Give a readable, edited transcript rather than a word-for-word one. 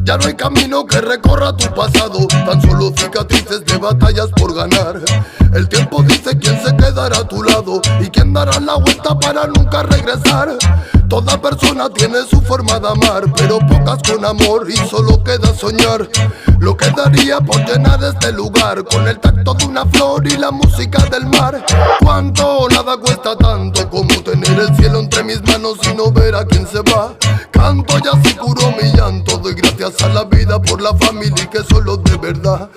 Ya no hay camino que recorra tu pasado, tan solo cicatrices de batallas por ganar. El tiempo dice quién se quedará a tu lado y quién dará la vuelta para nunca regresar. Toda persona tiene su forma de amar, pero pocas con amor y solo queda soñar. Lo que daría por llenar este lugar con el tacto de una flor y la música del mar. Cuánto nada cuesta tanto como tener el cielo entre mis manos y no ver a quién se va. Canto ya se curó mi llanto, doy gracias a la vida por la familia y que solo de verdad.